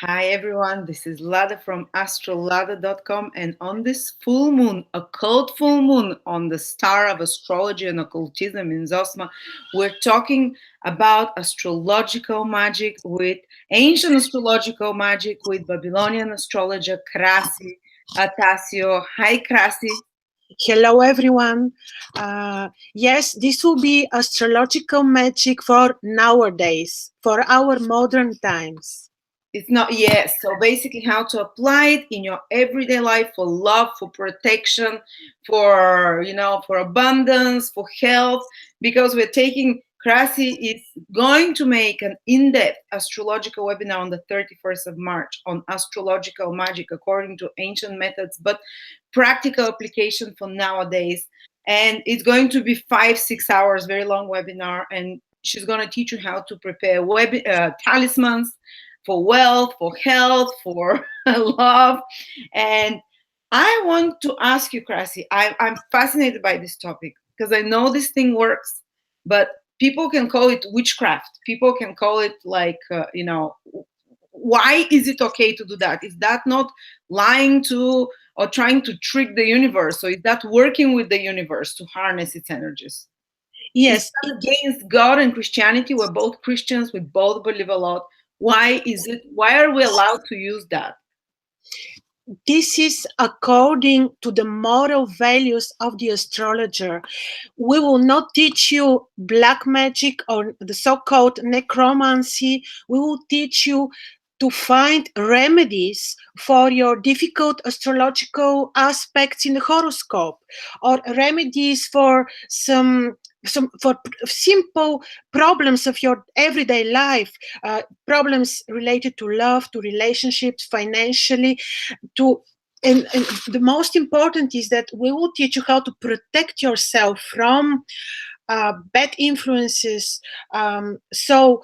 Hi everyone, this is Lada from astrolada.com, and on this full moon, occult full moon on the star of astrology and occultism in Zosma, we're talking about astrological magic with ancient astrological magic with Babylonian astrologer Krasi Atasio. Hi Krasi. Hello, everyone. Yes, this will be astrological magic for nowadays, for our modern times. It's not yes. So basically, how to apply it in your everyday life for love, for protection, for for abundance, for health. Because we're taking Krasi is going to make an in-depth astrological webinar on the 31st of March on astrological magic according to ancient methods, but practical application for nowadays. And it's going to be 5-6 hours, very long webinar, and she's going to teach you how to prepare talismans for wealth, for health, for love. And I want to ask you, Krasi, I'm fascinated by this topic because I know this thing works, but people can call it witchcraft. People can call it why is it okay to do that? Is that not lying to or trying to trick the universe? So is that working with the universe to harness its energies? Is Yes, that against God and Christianity? We're both Christians. We both believe a lot. Why is it? Why are we allowed to use that? this is according to the moral values of the astrologer. We will not teach you black magic or the so-called necromancy. We will teach you to find remedies for your difficult astrological aspects in the horoscope, or remedies for some simple problems of your everyday life, problems related to love, to relationships, financially, to and the most important is that we will teach you how to protect yourself from bad influences. So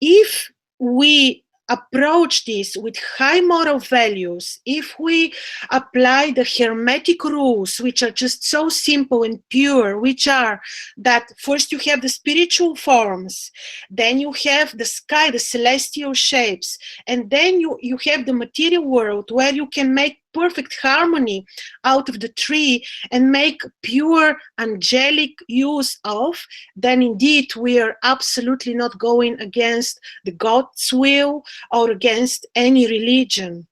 if we approach this with high moral values, if we apply the hermetic rules, which are just so simple and pure, which are that first you have the spiritual forms, then you have the sky, the celestial shapes, and then you have the material world where you can make perfect harmony out of the tree and make pure angelic use of, then indeed we are absolutely not going against the God's will or against any religion.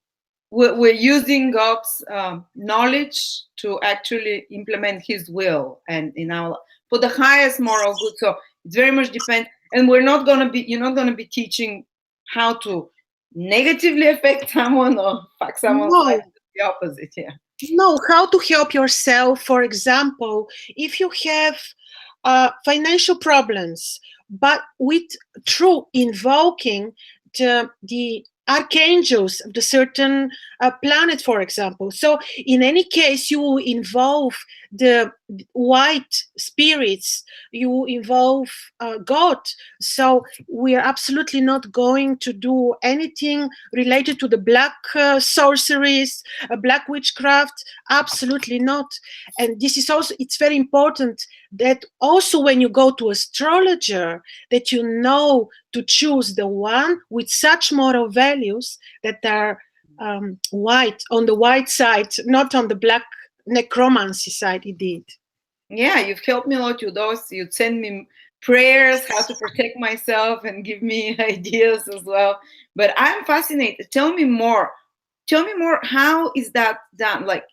We're using God's knowledge to actually implement His will and in our for the highest moral good. So it very much depends. And we're not gonna be. You're not gonna be teaching how to negatively affect someone or fuck someone's life. No, The opposite. Yeah. no, how to help yourself. For example, if you have financial problems, but with through invoking the archangels of the certain planet, for example. So in any case, you involve the white spirits, you involve God. So we are absolutely not going to do anything related to the black sorceries, black witchcraft. Absolutely not. And this is also, it's very important that also when you go to astrologer, that you know to choose the one with such moral values that are white, on the white side, not on the black necromancy side, indeed. Yeah, you've helped me a lot with those. You'd send me prayers, how to protect myself, and give me ideas as well. But I'm fascinated. Tell me more. Tell me more. How is that done? Like,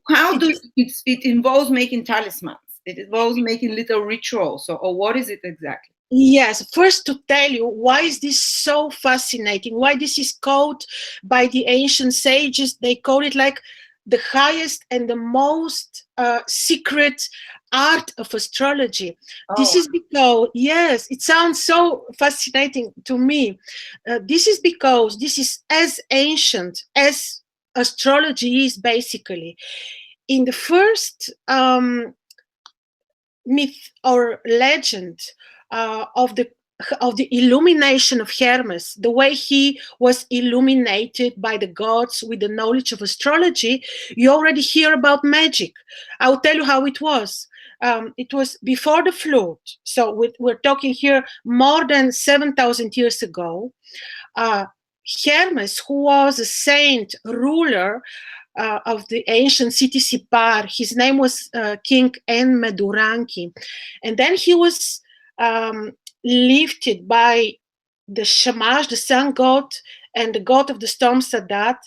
how do it involves making talismans? It involves making little rituals. Or what is it exactly? Yes, first to tell you why is this so fascinating, why this is called by the ancient sages, they call it like the highest and the most secret art of astrology. This Oh, is because, yes, it sounds so fascinating to me. This is because this is as ancient as astrology is, basically. In the first myth or legend of the illumination of Hermes, the way he was illuminated by the gods with the knowledge of astrology, you already hear about magic. I'll tell you how it was. It was before the flood, so we're talking here more than 7,000 years ago. Uh, Hermes, who was a saint ruler of the ancient city Sipar. His name was King Enmeduranki. And then he was lifted by the Shamash, the sun god, and the god of the storm Sadat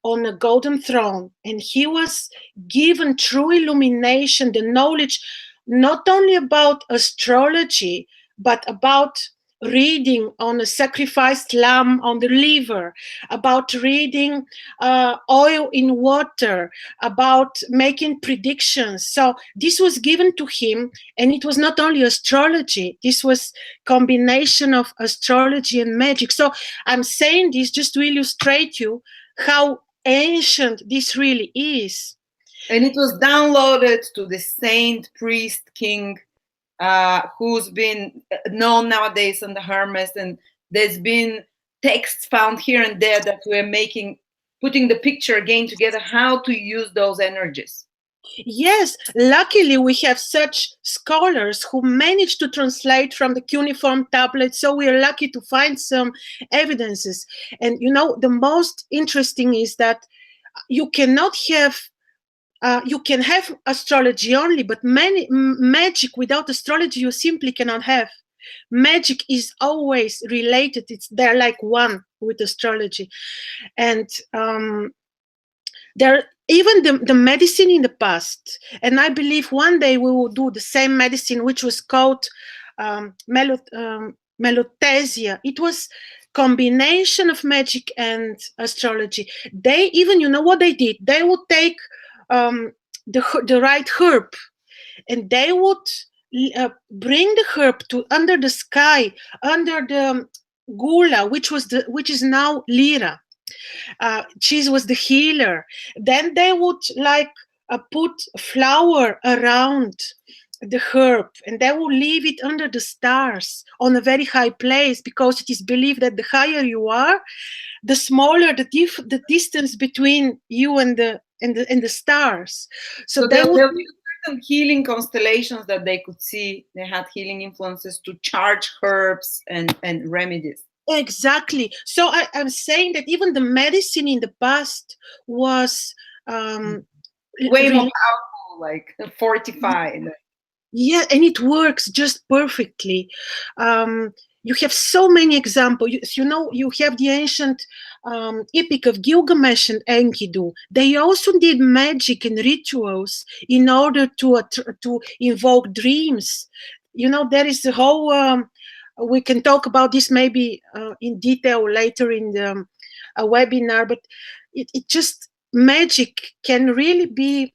on a golden throne. And he was given true illumination, the knowledge not only about astrology, but about reading on a sacrificed lamb on the liver, about reading oil in water, about making predictions. So this was given to him, and it was not only astrology, this was combination of astrology and magic. So I'm saying this just to illustrate you how ancient this really is. And it was downloaded to the saint priest king, who's been known nowadays on the Hermes, and there's been texts found here and there that we're putting the picture again together, how to use those energies. Yes, luckily we have such scholars who managed to translate from the cuneiform tablet, so we are lucky to find some evidences. And the most interesting is that you cannot have you can have astrology only, but magic without astrology you simply cannot have. Magic is always related. They're like one with astrology. And there even the medicine in the past, and I believe one day we will do the same medicine, which was called melothesia. It was combination of magic and astrology. They even, what they did, they would take the right herb, and they would bring the herb to under the sky, under the gula, which is now lira. Cheese was the healer. Then they would put flour around the herb, and they will leave it under the stars on a very high place, because it is believed that the higher you are, the smaller the distance between you and the stars. So there were certain healing constellations that they could see. They had healing influences to charge herbs and remedies. Exactly. So I'm saying that even the medicine in the past was way more powerful, like fortified. Yeah, and it works just perfectly. You have so many examples. You have the ancient epic of Gilgamesh and Enkidu. They also did magic and rituals in order to invoke dreams. There is a whole. We can talk about this maybe in detail later in the webinar. But it just magic can really be.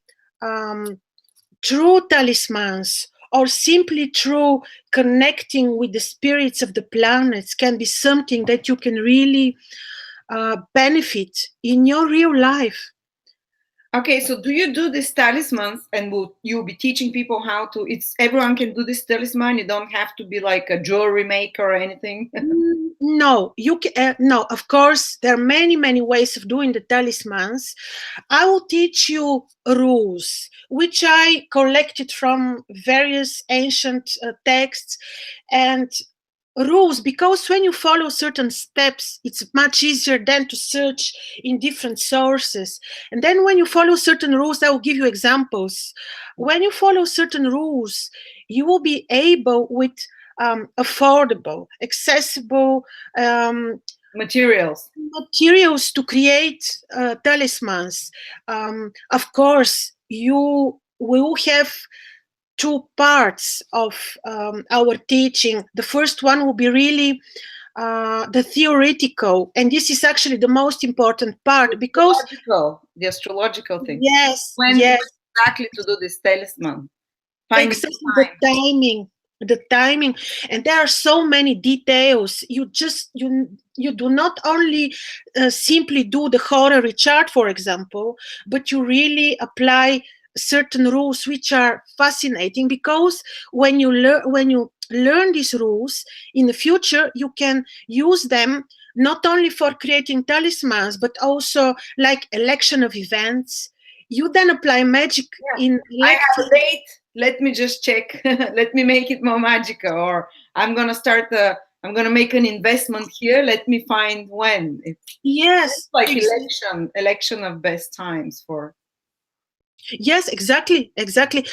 True talismans, or simply through connecting with the spirits of the planets, can be something that you can really benefit in your real life. Okay, so do you do these talismans, and will you be teaching people how to? Everyone can do this talisman. You don't have to be like a jewelry maker or anything. No, you can. No, of course, there are many ways of doing the talismans. I will teach you rules, which I collected from various ancient texts, and rules, because when you follow certain steps, it's much easier than to search in different sources. And then when you follow certain rules, I will give you examples. When you follow certain rules, you will be able with affordable, accessible materials to create talismans. Of course, you will have two parts of our teaching. The first one will be really the theoretical, and this is actually the most important part, because the astrological thing. Yes, when exactly to do this talisman. Exactly, the timing, and there are so many details. You do not only simply do the horary chart, for example, but you really apply certain rules which are fascinating, because when you learn these rules in the future, you can use them not only for creating talismans, but also like election of events. You then apply magic in I have a date, let me just check. Let me make it more magical, or I'm gonna start I'm gonna make an investment here. Let me find when. It's Yes, like election of best times for. yes, exactly.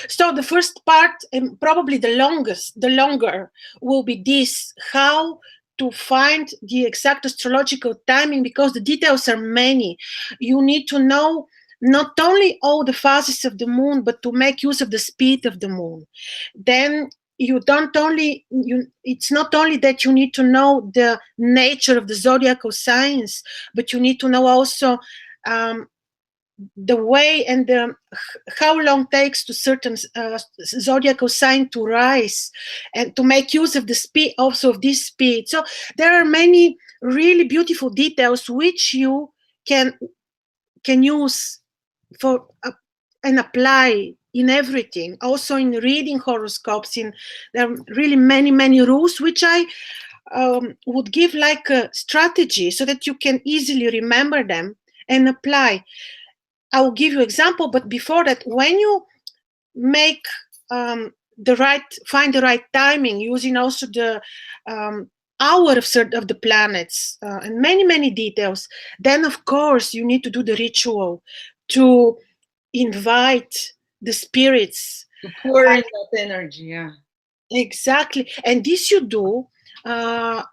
So the first part, and probably the longer, will be this: how to find the exact astrological timing, because the details are many. You need to know not only all the phases of the moon, but to make use of the speed of the moon. Then you don't only you it's not only that you need to know the nature of the zodiacal signs, but you need to know also um, the way and how long takes to certain zodiacal sign to rise, and to make use of the speed, also of this speed. So there are many really beautiful details which you can use for and apply in everything, also in reading horoscopes. In there are really many rules which I would give like a strategy so that you can easily remember them and apply. I will give you example, but before that, when you make find the right timing using also the hour of the planets, and many details, then of course you need to do the ritual to invite the spirits. To pour in that energy, yeah. Exactly, and this you do uh,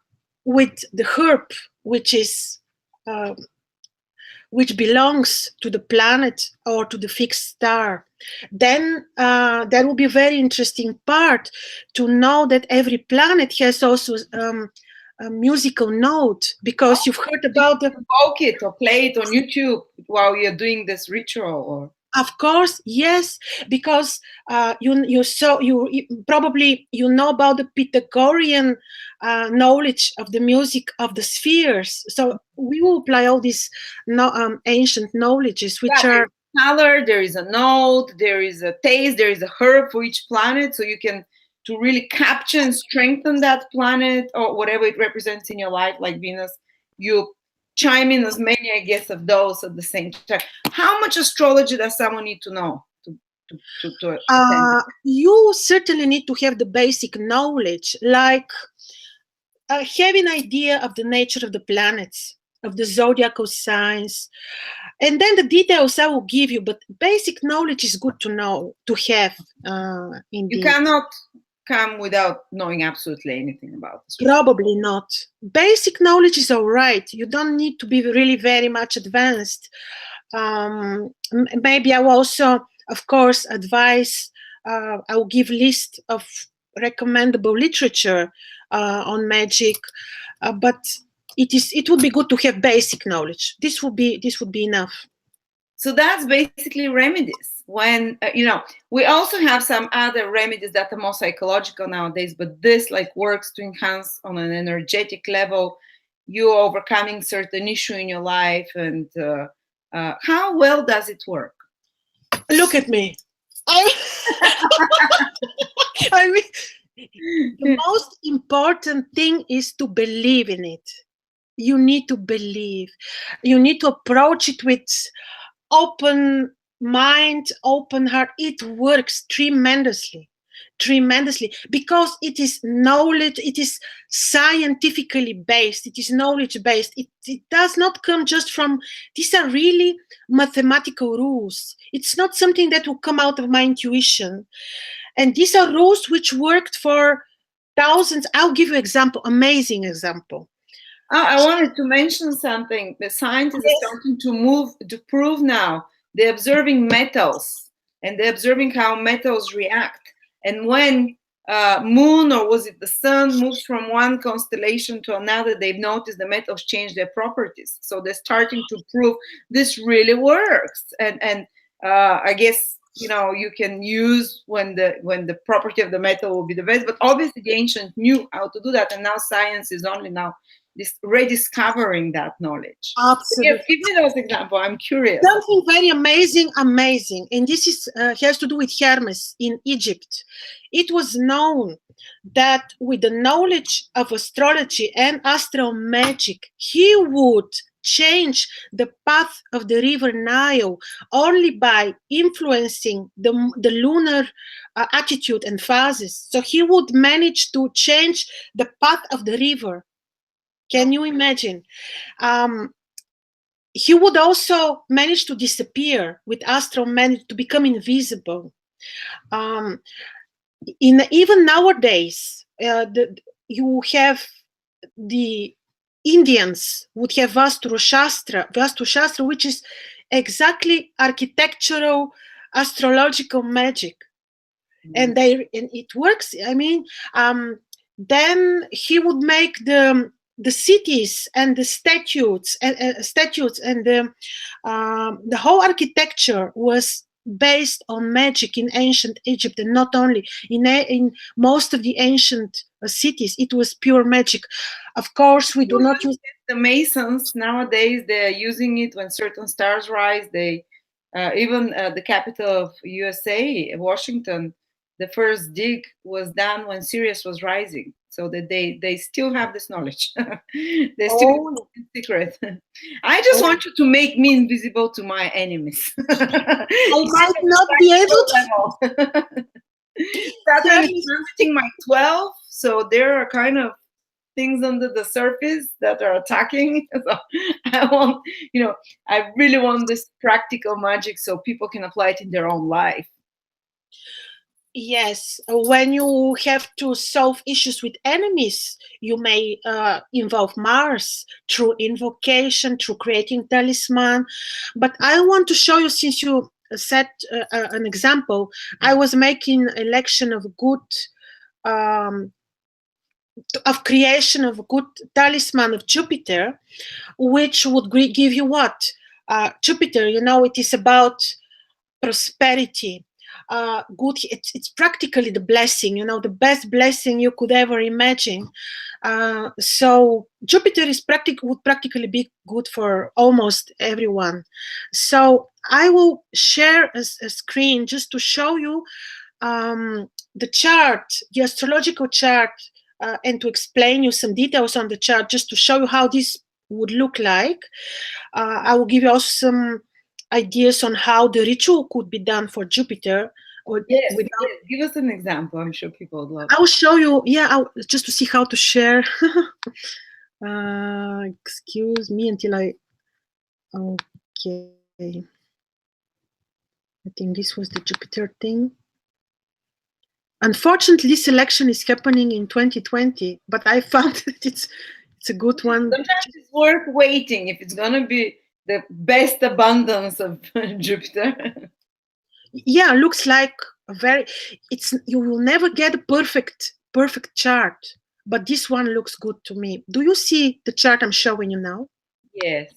with the herb, which is uh, which belongs to the planet or to the fixed star. Then that will be a very interesting part to know that every planet has also a musical note, because you've heard You about the. can invoke it or play it on YouTube while you're doing this ritual, or. Of course, yes, because probably you know about the Pythagorean knowledge of the music of the spheres. So we will apply all these ancient knowledges, which Yeah, there's are. color, there is a note, there is a taste, there is a herb for each planet, so you can to really capture and strengthen that planet or whatever it represents in your life, like Venus. You chime in as many, I guess, of those at the same time. How much astrology does someone need to know to attend? You certainly need to have the basic knowledge, like have an idea of the nature of the planets, of the zodiacal signs, and then the details I will give you. But basic knowledge is good to know, to have, You indeed. cannot come without knowing absolutely anything about astrology. Probably not. Basic knowledge is all right. You don't need to be really very much advanced. Maybe I will also, of course, advise. I will give list of recommendable literature on magic, but it would be good to have basic knowledge. This would be enough. So that's basically remedies. When we also have some other remedies that are more psychological nowadays, but this like works to enhance on an energetic level. You're overcoming certain issue in your life, and how well does it work? Look at me. I, I mean, the most important thing is to believe in it. You need to believe. You need to approach it with open mind, open heart. It works tremendously, because it is knowledge. It is scientifically based. It is knowledge based. It does not come just from. These are really mathematical rules. It's not something that will come out of my intuition. And these are rules which worked for thousands. I'll give you example, amazing example. I wanted to mention something. The scientists are starting to prove now. They're observing metals, and they're observing how metals react. And when moon, or was it the sun, moves from one constellation to another, they've noticed the metals change their properties. So they're starting to prove this really works. And I guess you can use when the property of the metal will be the best. But obviously the ancients knew how to do that, and now science is only now rediscovering that knowledge. Absolutely. Yes, give me those examples. I'm curious. Something very amazing, and this is has to do with Hermes in Egypt. It was known that with the knowledge of astrology and astral magic, he would change the path of the river Nile only by influencing the lunar attitude and phases. So he would manage to change the path of the river. Can you imagine? Um, he would also manage to disappear with astral manage to become invisible. Um, in even nowadays, you have the Indians would have Vastu Shastra, which is exactly architectural astrological magic, and it works. I mean, then he would make the cities and the statutes and the whole architecture was based on magic in ancient Egypt, and not only in most of the ancient cities, it was pure magic. Of course, we do not use the Masons nowadays. They're using it when certain stars rise. They even the capital of USA, Washington, the first dig was done when Sirius was rising. So that they still have this knowledge. They still Oh, in secret. I just oh, want you to make me invisible to my enemies. I might not be able to. Saturn is Certainly. transiting my 12, so there are kind of things under the surface that are attacking. So I want, I really want this practical magic so people can apply it in their own life. Yes, when you have to solve issues with enemies, you may involve Mars through invocation, through creating talisman. But I want to show you, since you set an example, I was making election of good, um, of creation of good talisman of Jupiter, which would give you what? Jupiter, it is about prosperity, good. It's practically the blessing, the best blessing you could ever imagine. So Jupiter would practically be good for almost everyone. So I will share a screen just to show you the chart, the astrological chart, and to explain you some details on the chart, just to show you how this would look like. I will give you also some ideas on how the ritual could be done for Jupiter. Or Yes, without, yes. Give us an example. I'm sure people would love I will show you. Yeah, just to see how to share. Excuse me until I. Okay. I think this was the Jupiter thing. Unfortunately, this election is happening in 2020, but I found that it's a good one. Sometimes it's worth waiting if it's gonna be the best abundance of Jupiter. Yeah, looks like you will never get a perfect chart, but this one looks good to me. Do you see the chart I'm showing you now? Yes.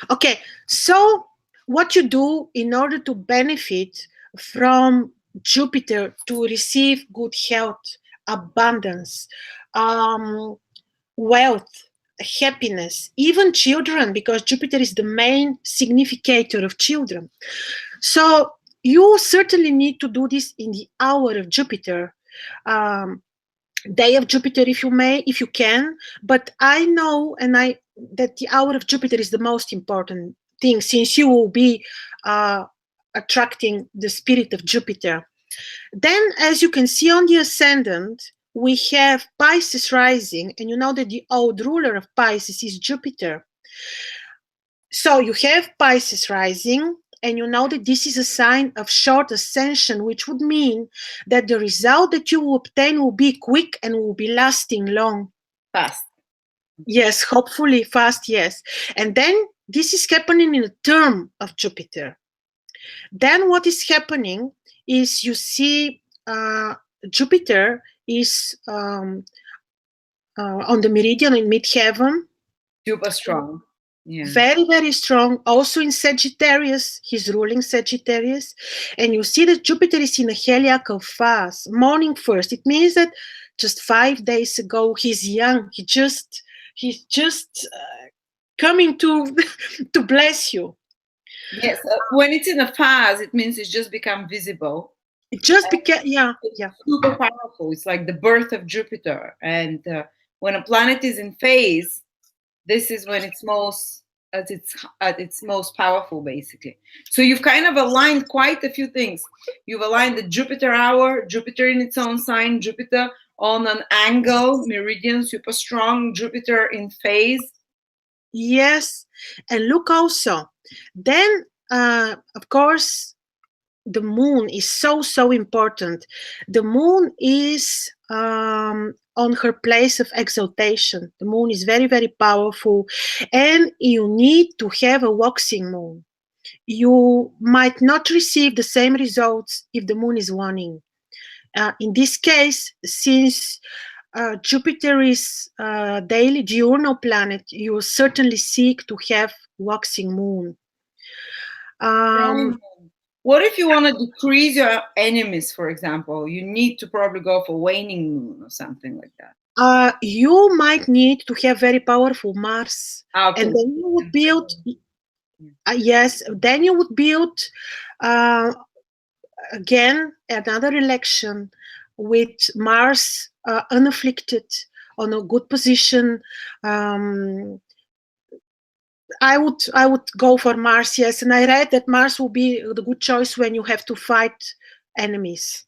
Okay, so what you do in order to benefit from Jupiter, to receive good health, abundance, wealth, happiness, even children, because Jupiter is the main significator of children. So you certainly need to do this in the hour of Jupiter, day of Jupiter, if you can. But I know, that the hour of Jupiter is the most important thing, since you will be attracting the spirit of Jupiter. Then, as you can see on the ascendant, we have Pisces rising, and you know that the old ruler of Pisces is Jupiter. So you have Pisces rising, and you know that this is a sign of short ascension, which would mean that the result that you will obtain will be quick and will be lasting long. Fast. Yes, hopefully fast, yes. And then this is happening in a term of Jupiter. Then what is happening is, you see Jupiter is on the meridian in midheaven. Super strong. Yeah. Very, very strong. Also in Sagittarius, he's ruling Sagittarius. And you see that Jupiter is in a heliacal phase, morning first. It means that just 5 days ago, he's young. He's just coming to to bless you. Yes. When it's in a phase, it means it's just become visible. It just became, yeah. Super powerful. It's like the birth of Jupiter. And when a planet is in phase, this is when it's most at its most powerful, basically. So you've kind of aligned quite a few things. You've aligned the Jupiter hour, Jupiter in its own sign, Jupiter on an angle, meridian, super strong, Jupiter in phase. Yes, and look also. Then, of course, the moon is so important. The moon is on her place of exaltation. The moon is very powerful, and you need to have a waxing moon. You might not receive the same results if the moon is waning. In this case, since Jupiter is a daily diurnal planet, you certainly seek to have waxing moon. Um, What if you want to decrease your enemies, for example? You need to probably go for waning moon or something like that. you might need to have very powerful Mars, Okay. and then you would build. Yes, then you would build uh, again another election with Mars unafflicted on a good position. Um, I would go for Mars, yes, and I read that Mars will be the good choice when you have to fight enemies.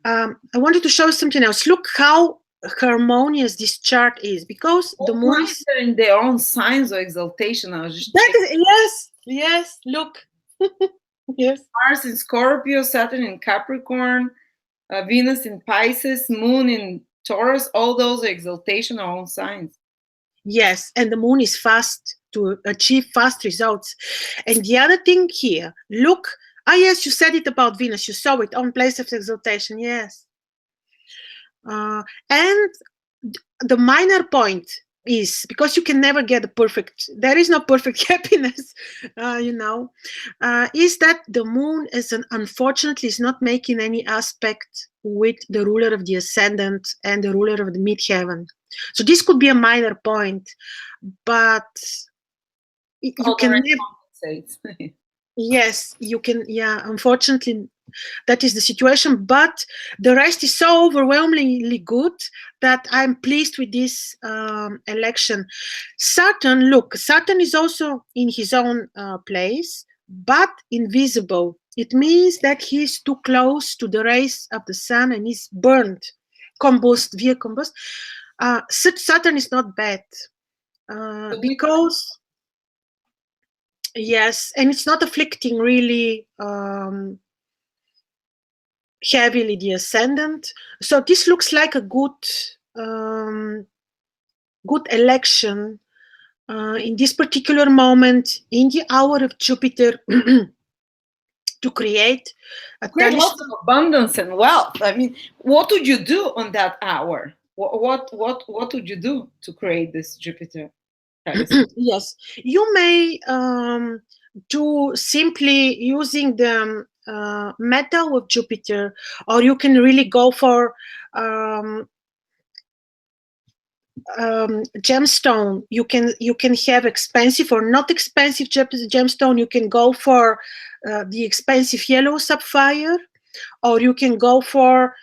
I wanted to show something else. Look how harmonious this chart is, because the moon is. Are in their own signs of exaltation. I was just That is, yes. Look, yes. Mars in Scorpio, Saturn in Capricorn, Venus in Pisces, Moon in Taurus. All those are exaltation of own signs. Yes, and the moon is fast to achieve fast results. And the other thing here, look, yes, you said it about Venus. You saw it on place of exaltation. Yes. And the minor point is, because you can never get a perfect, there is no perfect happiness, is that the moon unfortunately is not making any aspect with the ruler of the ascendant and the ruler of the midheaven. So this could be a minor point, but you can never. Yes, you can. Yeah, unfortunately, that is the situation. But the rest is so overwhelmingly good that I'm pleased with this election. Saturn, look, Saturn is also in his own place, but invisible. It means that he's too close to the rays of the sun and is burned, via combust. Saturn is not bad because. Yes, and it's not afflicting really heavily the ascendant. So this looks like a good election in this particular moment in the hour of Jupiter to create a lots of abundance and wealth. I mean, what would you do on that hour? What would you do to create this Jupiter? Yes, you may do simply using the metal of Jupiter, or you can really go for gemstone. You can have expensive or not expensive gemstone. You can go for the expensive yellow sapphire, or you can go for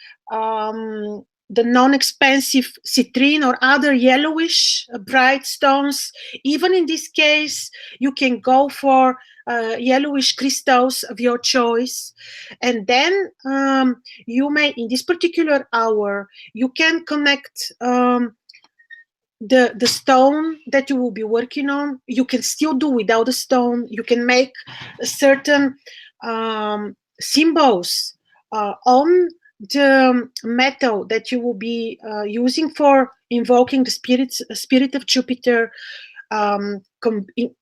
the non-expensive citrine or other yellowish bright stones. Even in this case, you can go for yellowish crystals of your choice. And then you may, in this particular hour, you can connect the stone that you will be working on. You can still do without a stone. You can make certain symbols on the metal that you will be using for invoking the spirit of Jupiter,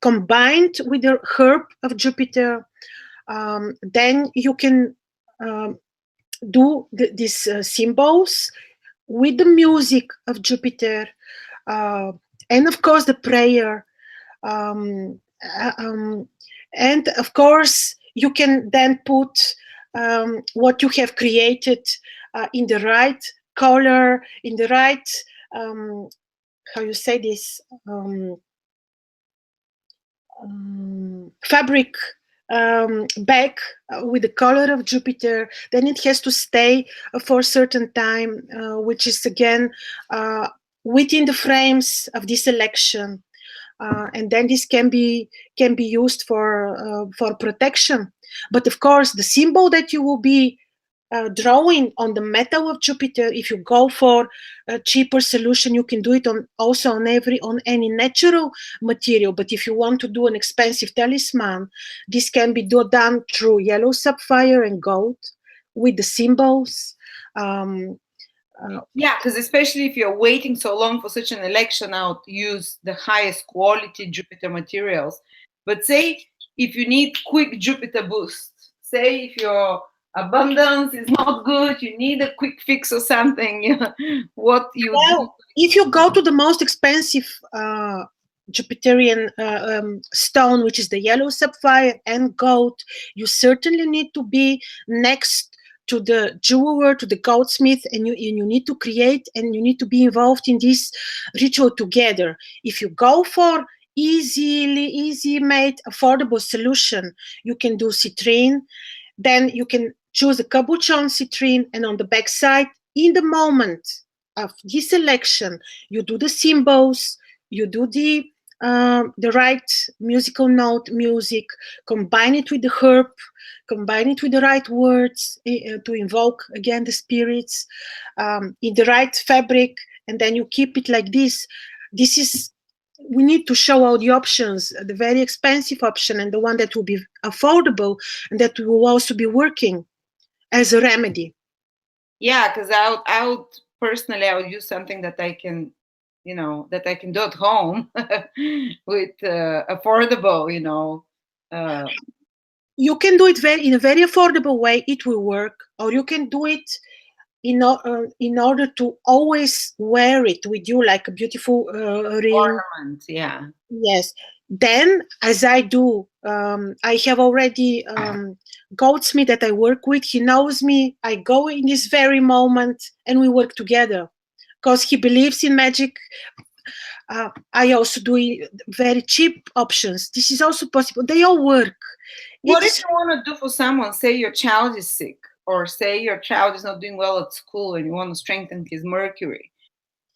combined with the herb of Jupiter. Then you can do these symbols with the music of Jupiter, and of course the prayer, and of course you can then put what you have created in the right color, in the right how you say this, fabric bag with the color of Jupiter. Then it has to stay for a certain time, which is again within the frames of this election. and then this can be used for protection. But of course, the symbol that you will be drawing on the metal of Jupiter, if you go for a cheaper solution, you can do it on also on any natural material. But if you want to do an expensive talisman, this can be done through yellow sapphire and gold with the symbols. Um, Yeah, because especially if you're waiting so long for such an election, I would use the highest quality Jupiter materials. But say if you need quick Jupiter boost, say if your abundance is not good, you need a quick fix or something, what you do. Well, if you go to the most expensive Jupiterian stone, which is the yellow sapphire and gold, you certainly need to be next to the jeweler, to the goldsmith, and you need to create and you need to be involved in this ritual together. If you go for easy made, affordable solution, you can do citrine. Then you can choose a cabochon citrine, and on the back side, in the moment of this selection, you do the symbols, you do the right musical note music, combine it with the herb, combine it with the right words to invoke again the spirits, in the right fabric, and then you keep it like this. This is We need to show all the options, the very expensive option and the one that will be affordable and that will also be working as a remedy. Yeah, because I would personally I would use something that I can, that I can do at home with affordable, uh, You can do it in a very affordable way, it will work, or you can do it in order to always wear it with you like a beautiful ring. ornament. Yeah. Yes. Then, as I do, I have already goldsmith that I work with. He knows me. I go in this very moment, and we work together because he believes in magic. I also do very cheap options. This is also possible. They all work. What if It's you want to do for someone? Say your child is sick, or say your child is not doing well at school, and you want to strengthen his mercury.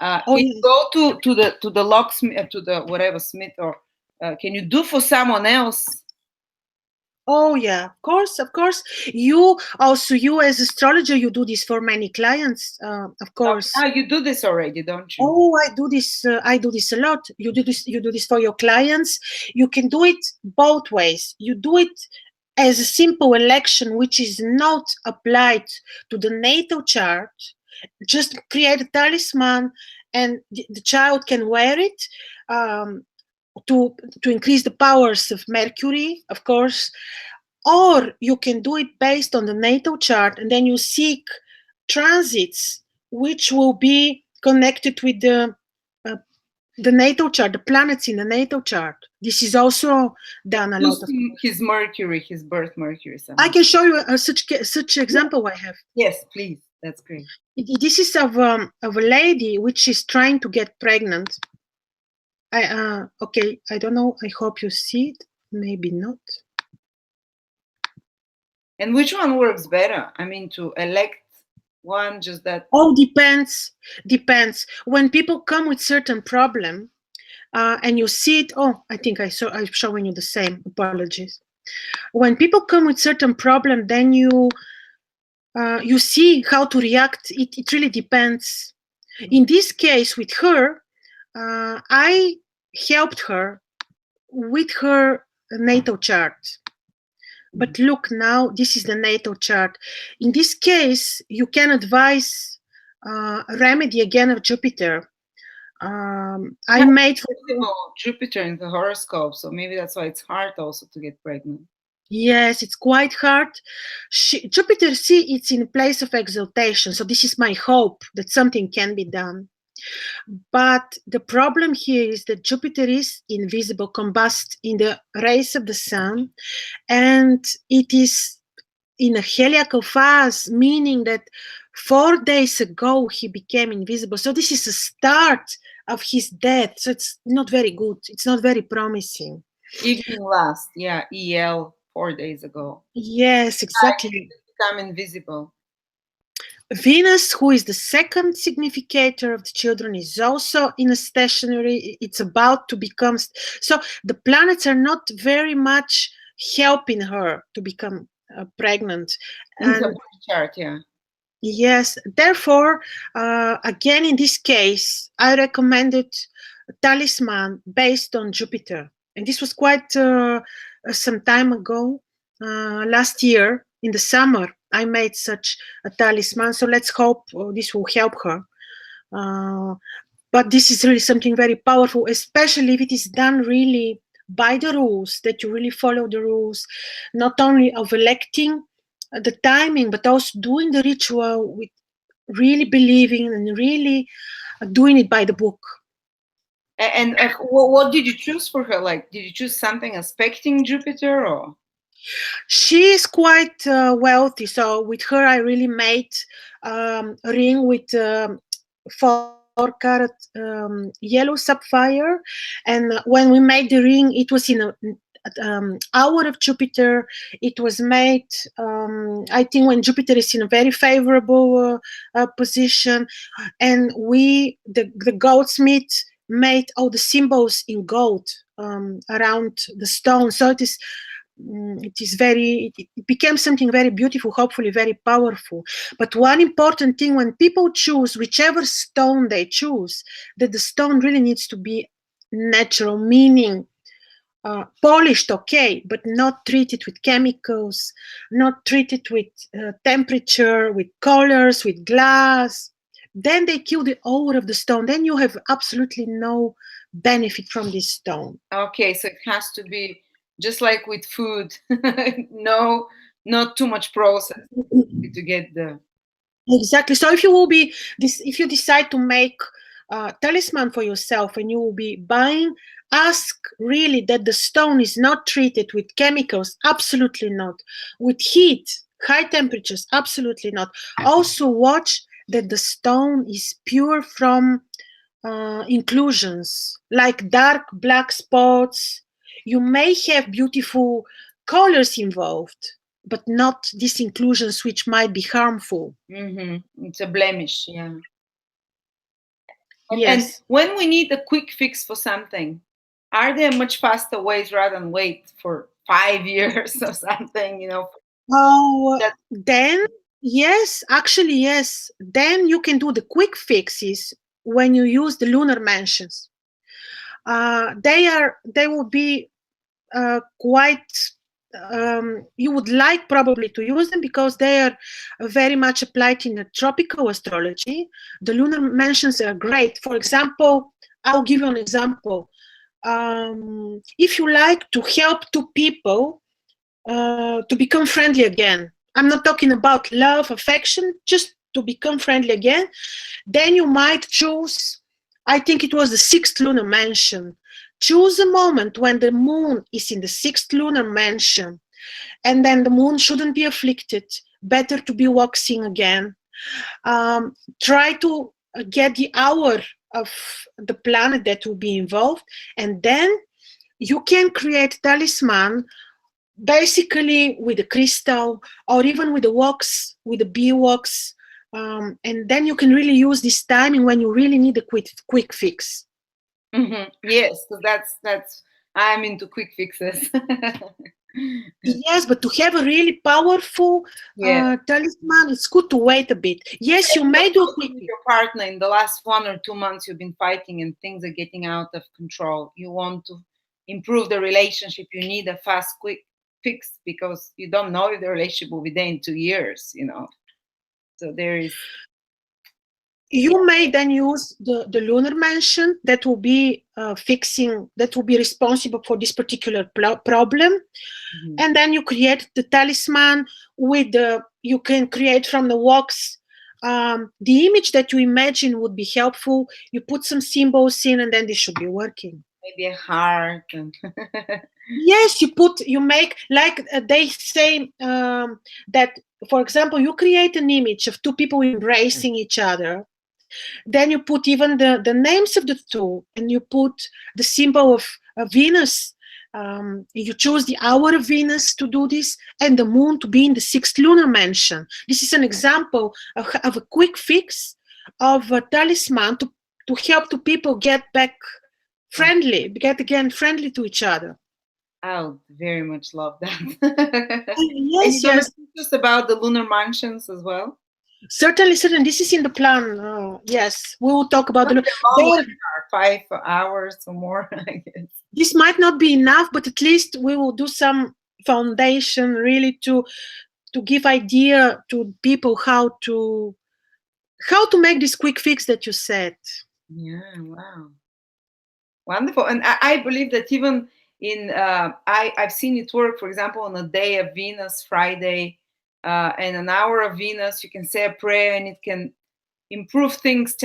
oh Can you yes. go to the locksmith, to the whatever smith, or can you do for someone else? Oh yeah, of course. You as astrologer, you do this for many clients, of course. You do this already, don't you? Oh, I do this. I do this a lot. You do this. You do this for your clients. You can do it both ways. You do it as a simple election, which is not applied to the natal chart. Just create a talisman, and the child can wear it um, to increase the powers of Mercury, of course. Or you can do it based on the natal chart, and then you seek transits which will be connected with uh, the natal chart, the planets in the natal chart. This is also done a lot of. His mercury, his birth mercury I somehow. can show you such example I have. Yes, please. That's great. This is of a lady which is trying to get pregnant. Okay, I don't know. I hope you see it. Maybe not. And which one works better? I mean, to elect one, just that. Oh, depends. When people come with certain problem, and you see it. Oh, I think I'm showing you the same. Apologies. When people come with certain problem, then you see how to react. It really depends. In this case, with her, I helped her with her natal chart. But look now, this is the natal chart. In this case, you can advise a remedy again of Jupiter. I made for Jupiter in the horoscope, so maybe that's why it's hard also to get pregnant. Yes, it's quite hard. Jupiter, see, it's in place of exaltation. So this is my hope that something can be done. But the problem here is that Jupiter is invisible, combust in the rays of the sun, and it is in a heliacal phase, meaning that 4 days ago he became invisible. So this is a start of his death. So it's not very good. It's not very promising. Evening last, yeah, EL 4 days ago. Yes, exactly. Become invisible. Venus, who is the second significator of the children, is also in a stationary. It's about to become. So the planets are not very much helping her to become pregnant. In the And birth chart, yeah. yes, therefore, again, in this case, I recommended a talisman based on Jupiter. And this was quite some time ago, last year in the summer. I made such a talisman. So let's hope this will help her. Uh, but this is really something very powerful, especially if it is done really by the rules, that you really follow the rules, not only of electing the timing, but also doing the ritual with really believing and really doing it by the book. And what did you choose for her? Like, did you choose something aspecting Jupiter or? She is quite wealthy, so with her I really made a ring with 4 carat yellow sapphire, and when we made the ring, it was in a hour of Jupiter. It was made, I think, when Jupiter is in a very favorable position, and the goldsmith made all the symbols in gold around the stone. So it became something very beautiful, hopefully very powerful. But one important thing, when people choose whichever stone they choose, that the stone really needs to be natural, meaning polished, okay, but not treated with chemicals, not treated with temperature, with colors, with glass. Then they kill the aura of the stone. Then you have absolutely no benefit from this stone. Okay, so it has to be just like with food. No, not too much process to get the. Exactly. So if you decide to make a talisman for yourself and you will be buying, ask really that the stone is not treated with chemicals. Absolutely not. With heat, high temperatures. Absolutely not. Also watch that the stone is pure from inclusions like dark black spots. You may have beautiful colors involved, but not these inclusions which might be harmful. It's a blemish, yeah. And Yes. when we need a quick fix for something, are there much faster ways rather than wait for 5 years or something? Oh, That. then yes, actually yes. Then you can do the quick fixes when you use the lunar mansions. They will be quite. You would like probably to use them because they are very much applied in the tropical astrology. The lunar mansions are great. For example, I'll give you an example. If you like to help two people to become friendly again. I'm not talking about love, affection, just to become friendly again. Then you might choose, I think it was the 6th lunar mansion. Choose a moment when the moon is in the 6th lunar mansion, and then the moon shouldn't be afflicted. Better to be waxing again. Try to get the hour of the planet that will be involved, and then you can create talisman basically with a crystal or even with the wax, with the beeswax, and then you can really use this timing when you really need a quick fix. Yes, so that's I'm into quick fixes. Yes, but to have a really powerful Yeah. talisman, it's good to wait a bit. Yes, you If may you're do a talking quick with fix. your partner in the last 1 or 2 months, you've been fighting and things are getting out of control. You want to improve the relationship. You need a fast, quick fix because you don't know if the relationship will be there in 2 years. So there is. You may then use the lunar mansion that will be fixing, that will be responsible for this particular problem. And then you create the talisman with you can create from the wax the image that you imagine would be helpful. You put some symbols in, and then this should be working. Maybe a heart. And Yes, you make, like they say, that, for example, you create an image of two people embracing each other. Then you put even the names of the two, and you put the symbol of Venus You choose the hour of Venus to do this, and the moon to be in the sixth lunar mansion. This is an example of a quick fix of a talisman to help to people get back friendly, get again friendly to each other. I would very much love that. And Yes, you're gonna yes, teach us about the lunar mansions as well. certainly, certainly. This is in the plan. Yes, we will talk about Must the. be a long There, webinar, 5 hours or more, I guess. this might not be enough, but at least we will do some foundation really to give idea to people how to make this quick fix that you said. Yeah, wow. Wonderful. And I believe that even in I've seen it work, for example, on a day of Venus, Friday, and an hour of Venus, you can say a prayer and it can improve things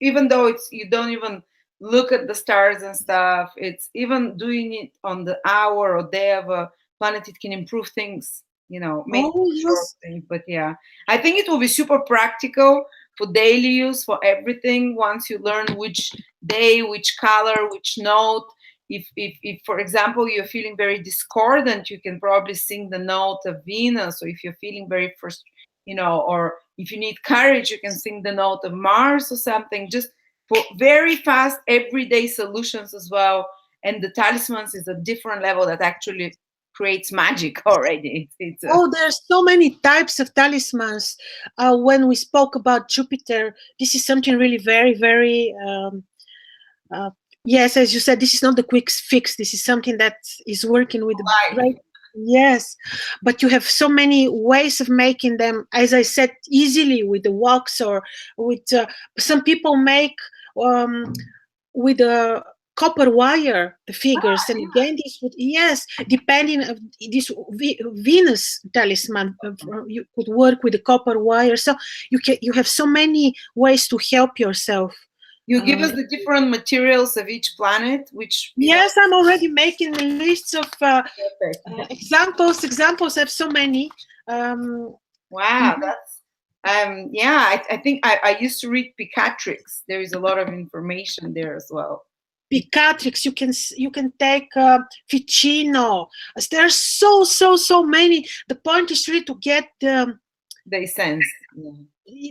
even though it's you don't even look at the stars and stuff. It's even doing it on the hour or day of a planet, it can improve things, make Oh sure yes. things. But yeah, I think it will be super practical for daily use, for everything. Once you learn which day, which color, which note. If for example you're feeling very discordant, you can probably sing the note of Venus. Or if you're feeling very first, or if you need courage, you can sing the note of Mars or something. Just for very fast everyday solutions as well. And the talismans is a different level that actually creates magic already. It's Oh, there's so many types of talismans. When we spoke about Jupiter, this is something really very, very. Uh, yes, as you said, this is not the quick fix. This is something that is working with the life. right. Yes, but you have so many ways of making them. As I said, easily with the wax or with some people make um, with a copper wire the figures, and again this would, yes, depending of this Venus talisman, you could work with the copper wire. So you have so many ways to help yourself. You give um, us the different materials of each planet, which yes, I'm already making lists of perfect. examples. I have so many. um, Wow, mhm. that's yeah. I think I used to read Picatrix. There is a lot of information there as well. Picatrix, you can take Ficino. There's so many. The point is really to get They sense. Yeah.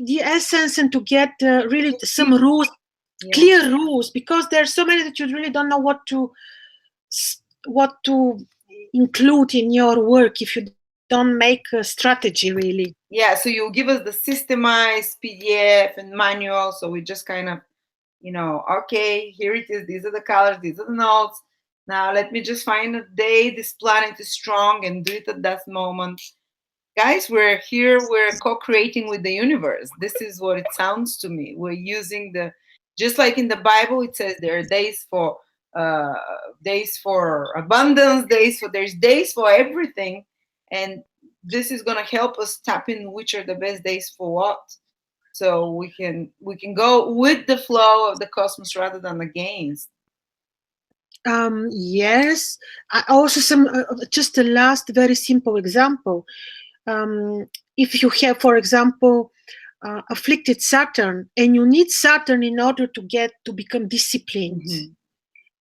the essence and to get really some rules, Yeah. clear rules, because there's so many that you really don't know what to include in your work if you don't make a strategy really. Yeah. So you give us the systemized PDF and manual. So we just kind of, okay, here it is. These are the colors. These are the notes. Now let me just find a day this planet is strong and do it at that moment. Guys, we're here, we're co-creating with the universe. This is what it sounds to me. We're using just like in the Bible, it says there are uh days for abundance, there's days for everything. And this is going to help us tap in which are the best days for what. So we can go with the flow of the cosmos rather than against. Yes. Also some just a last very simple example. If you have, for example, afflicted Saturn, and you need Saturn in order to become disciplined,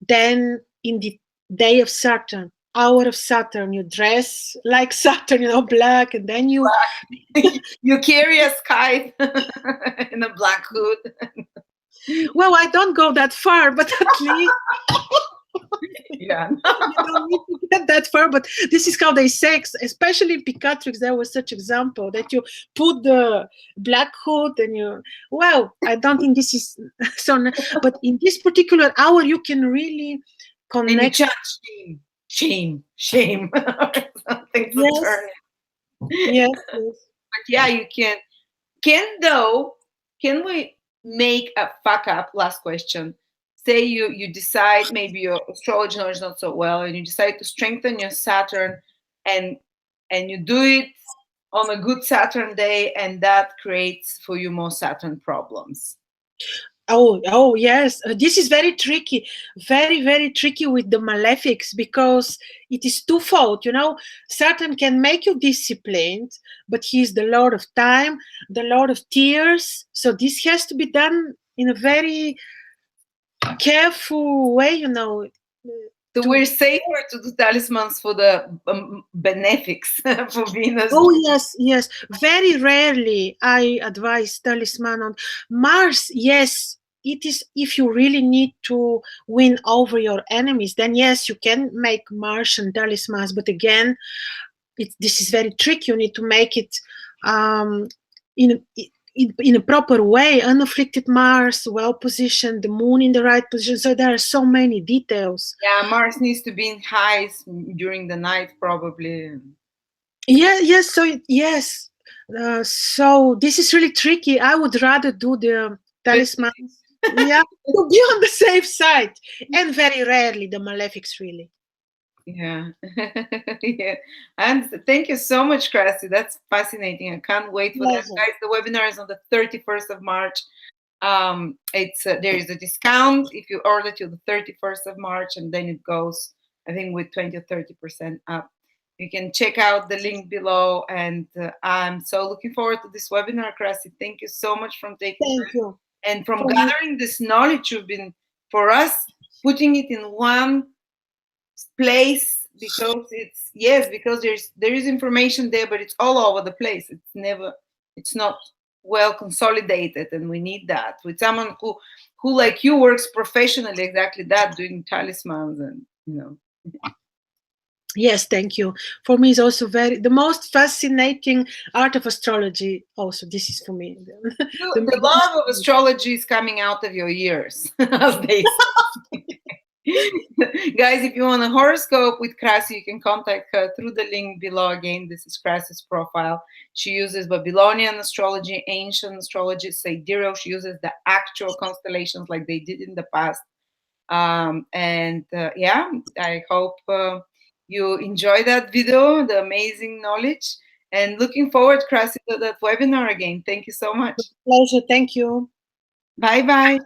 then in the day of Saturn, hour of Saturn, you dress like Saturn, black, and then you. You carry a scythe in a black hood. Well, I don't go that far, but at least Yeah. you don't need to get that far. But this is how they say, especially in Picatrix, there was such example that you put the black hood and you. Well, I don't think this is so. But in this particular hour, you can really And you connect. chant shame. Something to Yes, turn it. yes, yes. But yeah, you can. Can we make a fuck up? Last question. Say you decide, maybe your astrology knowledge not so well, and you decide to strengthen your Saturn, and you do it on a good Saturn day, and that creates for you more Saturn problems. Oh, yes. This is very tricky, very, very tricky with the malefics, because it is twofold. Saturn can make you disciplined, but he's the Lord of time, the Lord of tears. So this has to be done in a very careful way. So to. we're safer to do talismans for the benefics for Venus. Oh yes, yes. Very rarely I advise talisman on Mars. Yes, it is if you really need to win over your enemies. Then yes, you can make Martian talismans. But again, this is very tricky. You need to make it um, in in a proper way. Unafflicted Mars, well positioned, the Moon in the right position. So there are so many details. Yeah, Mars needs to be in highs during the night, probably. Yeah, yes. So yes, so this is really tricky. I would rather do the But talisman, yeah, to be on the safe side, and very rarely the malefics. Really, yeah, yeah. And thank you so much, Krasi. That's fascinating. I can't wait for that, pleasure. guys. The webinar is on the 31st of March. It's there is a discount if you order till the 31st of March, and then it goes, I think, with 20 or 30% up. You can check out the link below, and I'm so looking forward to this webinar, Krasi. Thank you so much from taking Thank you. and from For me, gathering this knowledge you've been for us, putting it in one place, because it's, yes, because there is information there, but it's all over the place. It's not well consolidated, and we need that with someone who like you works professionally, exactly that, doing talismans, and yes, thank you. For me, is also very the most fascinating art of astrology. Also, this is for me the love of astrology is coming out of your ears, as they say. Guys, if you want a horoscope with Krasi, you can contact her through the link below. Again, this is Krasi's profile. She uses Babylonian astrology, ancient astrology, sidereal. She uses the actual constellations like they did in the past. And yeah, I hope you enjoy that video, the amazing knowledge. And looking forward, Krasi, to that webinar again. Thank you so much. pleasure. Thank you. Bye bye.